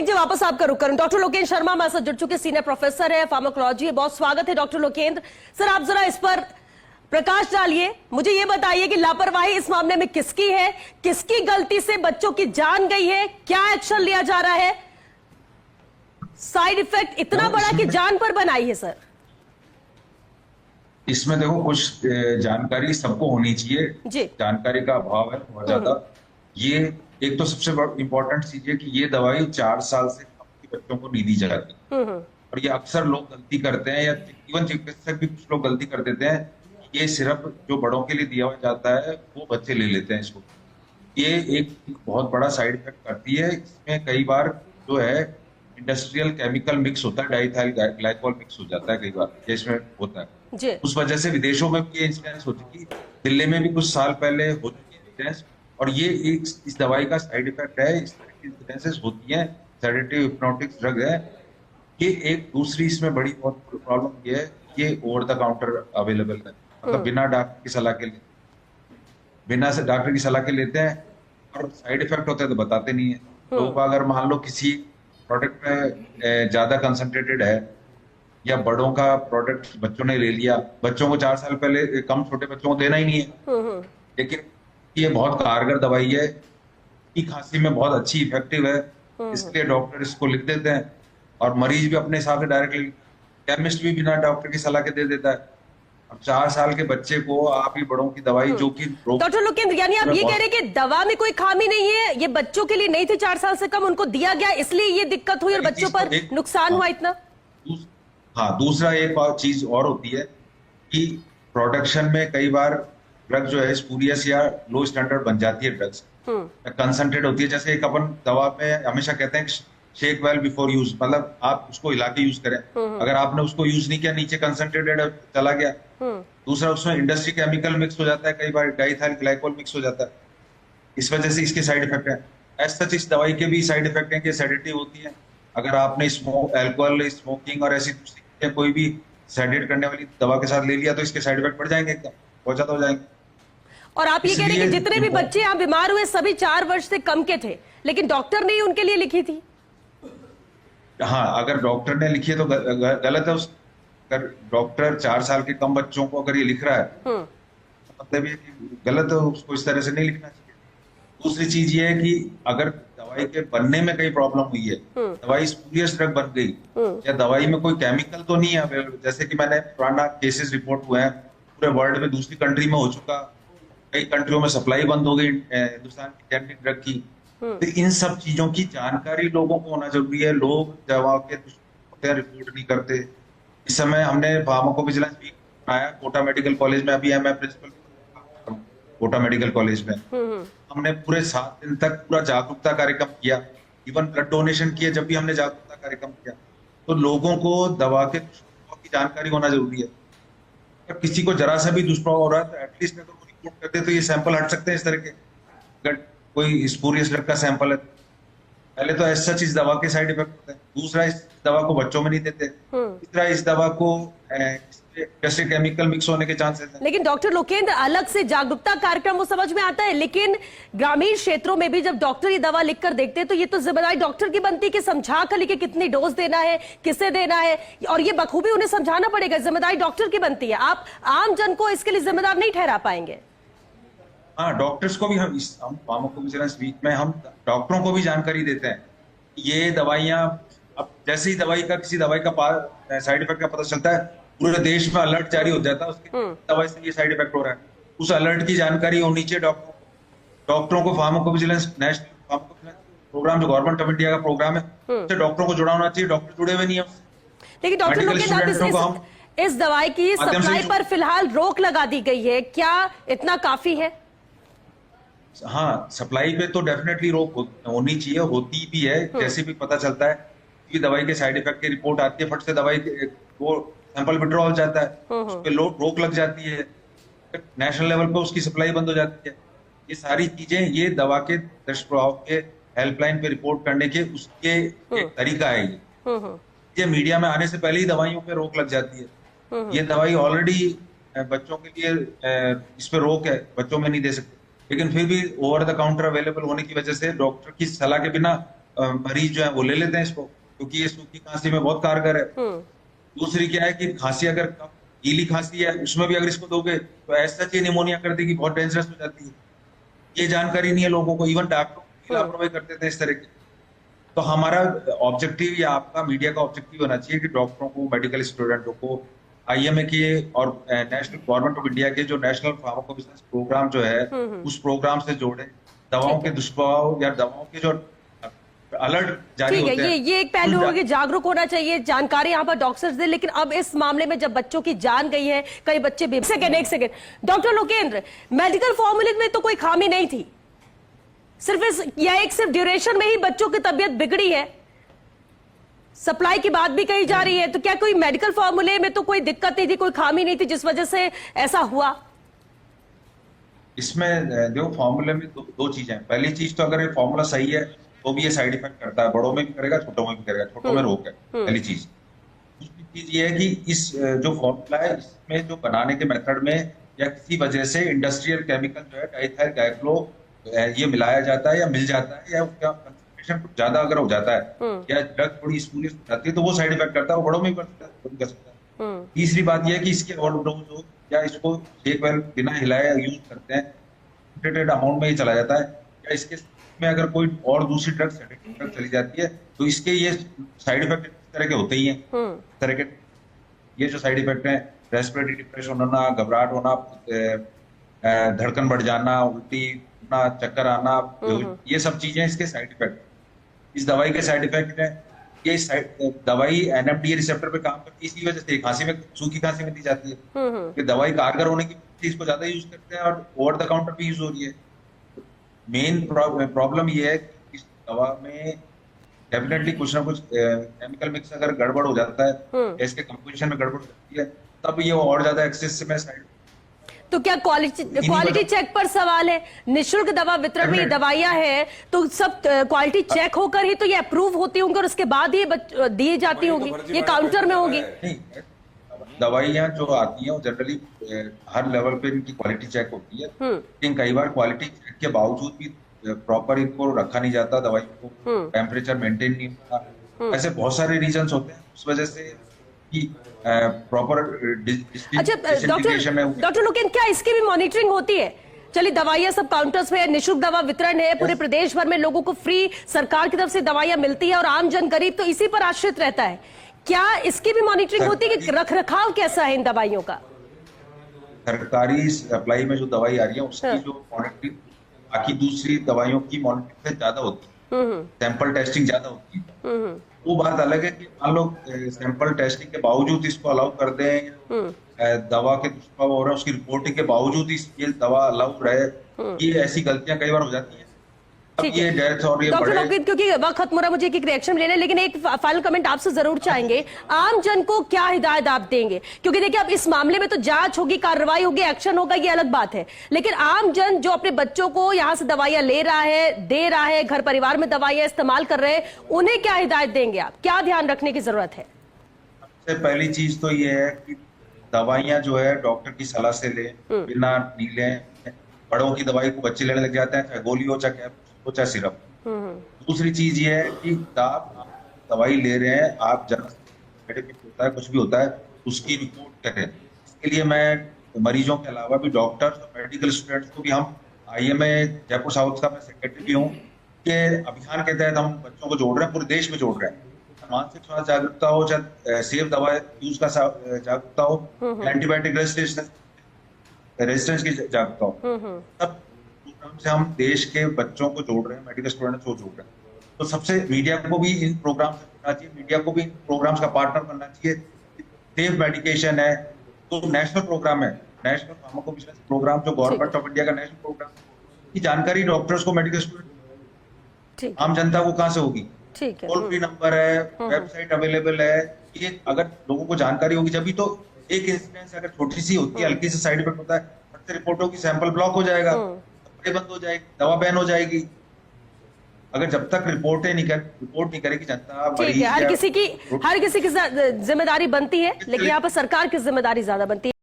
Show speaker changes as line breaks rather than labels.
जी वापस आपका रुख करूं। डॉक्टर लोकेंद्र शर्मा हमारे साथ जुड़ चुके सीनियर प्रोफेसर है फार्माकोलॉजी। बहुत स्वागत है डॉक्टर लोकेंद्र सर। आप जरा इस पर प्रकाश डालिए, मुझे ये बताइए कि लापरवाही इस मामले में किसकी है, किसकी गलती से बच्चों की जान गई है, क्या एक्शन लिया जा रहा है? साइड इफेक्ट इतना बड़ा कि जान पर बनाई है सर।
इसमें देखो कुछ जानकारी सबको होनी चाहिए, जानकारी का अभाव है बहुत ज्यादा। ये एक तो सबसे इम्पोर्टेंट चीज है कि ये दवाई 4 साल से कम के बच्चों को नहीं दी जाती। और ये अक्सर लोग गलती करते हैं, या इवन चिकित्सक भी कुछ लोग गलती कर देते हैं। ये सिर्फ जो बड़ों के लिए दिया जाता है वो बच्चे ले लेते हैं इसको। ये एक बहुत बड़ा साइड इफेक्ट करती है। इसमें कई बार जो है इंडस्ट्रियल केमिकल मिक्स होता है, डाइथाइल ग्लाइकोल मिक्स हो जाता है कई बार, ये इसमें होता है। उस वजह से विदेशों में भी ये इंसिडेंस हो चुकी, दिल्ली में भी कुछ साल पहले हो चुकी इंसिडेंस। और ये एक इस दवाई का साइड इफेक्ट है, इस तरह की इंसिडेंसेस होती हैं, सेडेटिव हिप्नोटिक ड्रग है। ये एक दूसरी इसमें बड़ी बहुत प्रॉब्लम ये है, ये ओवर द काउंटर अवेलेबल है, मतलब बिना डॉक्टर की सलाह के बिना से डॉक्टर की सलाह के लेते हैं, और साइड इफेक्ट होता है तो बताते नहीं है लोग। अगर मान लो किसी प्रोडक्ट में ज्यादा कंसंट्रेटेड है, या बड़ों का प्रोडक्ट बच्चों ने ले लिया, बच्चों को 4 साल पहले कम छोटे बच्चों को देना ही नहीं है, लेकिन ये बहुत कारगर दवाई है, की खांसी में बहुत अच्छी इफेक्टिव है, इसलिए डॉक्टर इसको लिख देते हैं। और मरीज भी अपने हिसाब से डायरेक्टली, केमिस्ट भी बिना डॉक्टर की सलाह के दे देता है। अब 4 साल के बच्चे को आप ही बड़ों की दवाई जो कि
डॉक्टर लोकेंद्र, यानी आप ये कह रहे हैं कि दवा में कोई खामी नहीं है, ये बच्चों के लिए नहीं थी, 4 साल से कम उनको दिया गया, इसलिए ये दिक्कत हुई और बच्चों पर नुकसान हुआ इतना।
हाँ, दूसरा एक चीज और होती है कि प्रोडक्शन में कई बार ड्रग जो है स्पूरियस या लो स्टैंडर्ड बन जाती है, ड्रग्स कंसंट्रेट होती है। जैसे एक अपन दवा में हमेशा कहते हैं शेक वेल बिफोर यूज, मतलब आप उसको हिला के यूज करें। अगर आपने उसको यूज नहीं किया, नीचे कंसंट्रेटेड चला गया। दूसरा, उसमें इंडस्ट्री केमिकल मिक्स हो जाता है, कई बार डाइथाइल ग्लाइकोल मिक्स हो जाता है, इस वजह से इसके साइड इफेक्ट है। एज सच इस दवाई के भी साइड इफेक्ट है कि सेडेटिव होती है। अगर आपने अल्कोहल, स्मोकिंग और ऐसी दूसरी कोई भी सेडेट करने वाली दवा के साथ ले लिया तो इसके साइड इफेक्ट बढ़ जाएंगे, एकदम बहुत ज्यादा हो जाएंगे।
और आप ये कह रहे हैं कि जितने भी बच्चे यहाँ बीमार हुए सभी 4 वर्ष से कम के थे, लेकिन डॉक्टर ने ही उनके लिए लिखी थी।
हाँ, अगर डॉक्टर ने लिखी है तो गलत है। अगर डॉक्टर 4 साल के कम बच्चों को अगर ये लिख रहा है मतलब ये गलत है, उसको इस तरह से नहीं लिखना चाहिए। दूसरी चीज ये है कि अगर दवाई के बनने में कई प्रॉब्लम हुई है, दवाई स्पूरियस ड्रग बन गई, या दवाई में कोई केमिकल तो नहीं है, जैसे कि मैंने पुराना केसेस रिपोर्ट हुए हैं पूरे वर्ल्ड में, दूसरी कंट्री में हो चुका, कई कंट्रियों में सप्लाई बंद हो गई हिंदुस्तान की जेनेरिक ड्रग की। तो इन सब चीजों की जानकारी लोगों को होना जरूरी है। लोग दवा के रिपोर्ट नहीं करते। इस समय हमने फार्माकोविजिलेंस वीक आया कोटा मेडिकल कॉलेज में, अभी मैं प्रिंसिपल कोटा मेडिकल कॉलेज में, हमने पूरे 7 दिन तक पूरा जागरूकता कार्यक्रम किया, इवन ब्लड डोनेशन किया। जब भी हमने जागरूकता कार्यक्रम किया तो लोगों को दवा के दुष्प्रभाव की जानकारी होना जरूरी है। अगर किसी को जरा सा भी दुष्प्रभाव हो रहा है तो एटलीस्ट अगर वो रिपोर्ट करते तो ये सैंपल हट सकते हैं इस तरह के। अगर कोई स्पूरियस ड्रग का सैंपल है, पहले तो ऐसा चीज दवा के साइड इफेक्ट होता है, दूसरा इस दवा को बच्चों में नहीं देते, तीसरा इस दवा को जैसे केमिकल मिक्स होने के चांसेस हैं।
लेकिन डॉक्टर लोकेंद्र, अलग से जागरूकता कार्यक्रम वो समझ में आता है, लेकिन ग्रामीण क्षेत्रों में भी जब डॉक्टर ये दवा लिखकर देखते हैं तो ये तो जिम्मेदारी डॉक्टर की बनती है कि समझा कर लिखे कितनी डोज देना है, किसे देना है, और ये बखूबी उन्हें समझाना पड़ेगा। जिम्मेदारी डॉक्टर की बनती है, आप आम जन को इसके लिए जिम्मेदार नहीं ठहरा पाएंगे।
हाँ, डॉक्टर्स को भी हम फार्माकोविजिलेंस वीक में हम डॉक्टरों को भी जानकारी देते हैं। ये दवाइयां, अब जैसे ही दवाई का किसी दवाई का साइड इफेक्ट का पता चलता है, पूरे देश में अलर्ट जारी हो जाता है, उसकी दवाई से ये साइड इफेक्ट हो रहा है, उस अलर्ट की जानकारी होनी चाहिए डॉक्टरों को। फार्माकोविजिलेंस नेशनल फार्माकोविजिलेंस प्रोग्राम जो गवर्नमेंट ऑफ इंडिया का प्रोग्राम है, उससे डॉक्टरों को जुड़ा होना चाहिए। डॉक्टर जुड़े हुए नहीं है।
लेकिन डॉक्टर लोग इस दवाई की सप्लाई पर फिलहाल रोक लगा दी गई है, क्या इतना काफी है?
हाँ, सप्लाई पे तो डेफिनेटली रोक होनी चाहिए, होती भी है। जैसे भी पता चलता है कि दवाई के साइड इफेक्ट की रिपोर्ट आती है, फट से दवाई वो सैंपल विड्रॉ हो जाता है, उस पे रोक लग जाती है, नेशनल लेवल पे उसकी सप्लाई बंद हो जाती है। ये सारी चीजें, ये दवा के दुष्प्रभाव के हेल्पलाइन पे रिपोर्ट करने के उसके एक तरीका है। ये मीडिया में आने से पहले ही दवाइयों पे रोक लग जाती है। ये दवाई ऑलरेडी बच्चों के लिए इस पे रोक है, बच्चों में नहीं दे सकते, लेकिन फिर भी ओवर द काउंटर अवेलेबल होने की वजह से डॉक्टर की सलाह के बिना मरीज जो है वो ले लेते हैं इसको, क्योंकि ये सूखी खांसी में बहुत कारगर है। दूसरी क्या है कि खांसी अगर गीली खांसी है उसमें भी अगर इसको दोगे तो ऐसा चाहिए निमोनिया कर देगी, बहुत डेंजरस हो जाती है। ये जानकारी नहीं है लोगों को, इवन डॉक्टर लापरवाही करते थे इस तरह की। तो हमारा ऑब्जेक्टिव या आपका मीडिया का ऑब्जेक्टिव होना चाहिए कि डॉक्टरों को, मेडिकल स्टूडेंटों को आईएमए के और नेशनल गवर्नमेंट ऑफ इंडिया के जो नेशनल फार्माकोविजिलेंस प्रोग्राम जो है उस प्रोग्राम से जोड़े, दवाओं के दुष्प्रभाव या दवाओं के जो अलर्ट जारी
ठीक
होते
है,
हैं
ये एक पहलू होगा कि जागरूक होना चाहिए, जानकारी यहाँ पर डॉक्टर्स दे। लेकिन अब इस मामले में जब बच्चों की जान गई है, कई बच्चे भी। एक सेकेंड डॉक्टर लोकेंद्र, मेडिकल फॉर्मूले में तो कोई खामी नहीं थी, सिर्फ ड्यूरेशन में ही बच्चों की तबीयत बिगड़ी है। सप्लाई की बात भी कही जा रही है, तो क्या कोई मेडिकल फॉर्मूले में तो कोई दिक्कत नहीं थी, कोई खामी नहीं थी जिस वजह से ऐसा हुआ?
इसमें देखो फॉर्मूले में दो चीजें हैं। पहली चीज तो अगर ये फॉर्मूला सही है तो भी ये साइड इफेक्ट करता है, बड़ों में भी करेगा, छोटों में भी करेगा, छोटों में रोक है पहली चीज। दूसरी चीज ये है कि इस जो फॉर्मूला है इसमें जो बनाने के मेथड में या किसी वजह से इंडस्ट्रियल केमिकल जो है डाइथाइल गाइक्लो ये मिलाया जाता है या मिल जाता है, या उसका कंसंट्रेशन कुछ ज्यादा अगर हो जाता है या ड्रग थोड़ी स्पूरियस हो जाती है तो वो साइड इफेक्ट करता है, वो बड़ों में भी कर सकता है। तीसरी बात यह है कि इसके ओवरडोज हो या इसको एक बार बिना हिलाए यूज करते हैं, लिमिटेड अमाउंट में ही चला जाता है, या इसके में अगर कोई और दूसरी ड्रग चली जाती है तो इसके ये साइड इफेक्ट इस तरह के होते ही हैं। तरह के ये जो साइड इफेक्ट हैं, रेस्पिरेटरी डिप्रेशन होना, घबराहट होना, धड़कन बढ़ जाना, उल्टी होना, चक्कर आना, ये सब चीजें इसके साइड इफेक्ट। इस दवाई के साइड इफेक्ट है, ये दवाई एनएमडीए रिसेप्टर पे काम करती है, इसी वजह से खांसी में, सूखी खांसी में दी जाती है। कि दवाई कारगर होने की वजह से इसको ज्यादा यूज करते हैं और ओवर द काउंटर भी यूज हो रही है। मेन प्रॉब्लम ये है कि इस दवा में डेफिनेटली कुछ ना कुछ केमिकल मिक्स अगर गड़बड़ हो जाता है, इसके कंपोजिशन में गड़बड़ हो जाती है, तब ये और ज्यादा एक्सेस में साइड।
तो क्या क्वालिटी चेक पर सवाल है? निःशुल्क दवा वितरण में दवाइयां हैं तो सब क्वालिटी चेक होकर ही तो ये अप्रूव होती होंगी और उसके बाद ही दी जाती होंगी, ये काउंटर में होगी?
दवाइयां जो आती हैं वो जनरली हर लेवल पे इनकी क्वालिटी चेक होती है, लेकिन कई बार क्वालिटी चेक के बावजूद भी प्रॉपर इनको रखा नहीं जाता, दवाई को टेम्परेचर मेंटेन नहीं होता। ऐसे बहुत सारे रीजंस होते हैं, उस वजह से कि प्रॉपर
अच्छा डॉक्टर लोकेंद्र, क्या इसकी भी मॉनिटरिंग होती है? चलिए दवाइयां सब काउंटर्स पे, निःशुल्क दवा वितरण है, पूरे प्रदेश भर में लोगों को फ्री सरकार की तरफ से दवाइयां मिलती है और आम जन गरीब तो इसी पर आश्रित रहता है। क्या इसकी भी मॉनिटरिंग होती है कि रख रखाव कैसा है इन दवाइयों का?
सरकारी सप्लाई में जो दवाई आ रही है उसकी जो मॉनिटरिंग बाकी दूसरी दवाइयों की मॉनिटरिंग से ज्यादा होती है, सैंपल टेस्टिंग ज्यादा होती है। वो बात अलग है कि मान लो सैंपल टेस्टिंग के बावजूद इसको अलाउ कर दें, दवा के दुष्प्रभाव हो रहे हैं उसकी रिपोर्टिंग के बावजूद ये दवा अलाउ रहे, ये ऐसी गलतियां कई बार हो जाती है। ये डेथ और ये
डॉक्टर लोकेंद्र, क्योंकि वक्त खत्म हो रहा है, मुझे एक रिएक्शन लेना है, लेकिन एक फाइनल कमेंट आपसे जरूर चाहेंगे। आम जन को क्या हिदायत आप देंगे? क्योंकि देखिए अब इस मामले में तो जांच होगी, कार्रवाई होगी, एक्शन होगा, ये अलग बात है, लेकिन आम जन जो अपने बच्चों को यहाँ से दवाइयां ले रहा है, दे रहा है, घर परिवार में दवाइयां इस्तेमाल कर रहे हैं, उन्हें क्या हिदायत देंगे आप? क्या ध्यान रखने की जरूरत है?
सबसे पहली चीज तो ये है कि दवाइयां जो है डॉक्टर की सलाह से लें, बिना नीले। बड़ों की दवाई को बच्चे लेने लग जाते हैं, चाहे गोली हो, चाहे कैप्सूल हो, चाहे सिरप। दूसरी चीज ये है कि आप दवाई ले रहे हैं, आप होता है, कुछ भी होता है, उसकी रिपोर्ट करें। इसके लिए मैं मरीजों के अलावा भी डॉक्टर्स और मेडिकल स्टूडेंट्स को भी, हम आईएमए जयपुर साउथ का मैं सेक्रेटरी भी हूँ, कि अभियान के तहत हम बच्चों को जोड़ रहे हैं, पूरे देश में जोड़ रहे हैं। मानसिक स्वास्थ्य जागरूकता हो, चाहे सेफ दवा यूज का जागरूकता हो, एंटीबायोटिक रेजिस्टेंस की जागरूकता हो, सब प्रोग्राम से हम देश के बच्चों को जोड़ रहे हैं, मेडिकल स्टूडेंट्स को जोड़ रहे हैं। तो सबसे मीडिया को भी इन प्रोग्राम से जुड़ना चाहिए, मीडिया को भी इन प्रोग्राम्स का पार्टनर बनना चाहिए। सेफ मेडिकेशन है तो नेशनल प्रोग्राम है, नेशनल फार्माकोविजिलेंस प्रोग्राम जो गवर्नमेंट ऑफ इंडिया का नेशनल प्रोग्राम, की जानकारी डॉक्टर्स को, मेडिकल स्टूडेंट, आम जनता को कहाँ से होगी? टोल फ्री नंबर है, वेबसाइट अवेलेबल है, ये अगर लोगों को जानकारी होगी जब भी तो एक इंसिडेंस अगर छोटी सी होती है, हल्की से साइड इफेक्ट होता है, रिपोर्ट होगी, सैंपल ब्लॉक हो जाएगा, बंद हो जाएगी, दवा बैन हो जाएगी। अगर जब तक रिपोर्ट नहीं करेगी जनता,
ठीक है, हर किसी की जिम्मेदारी बनती है, लेकिन यहाँ पर सरकार की जिम्मेदारी ज्यादा बनती है।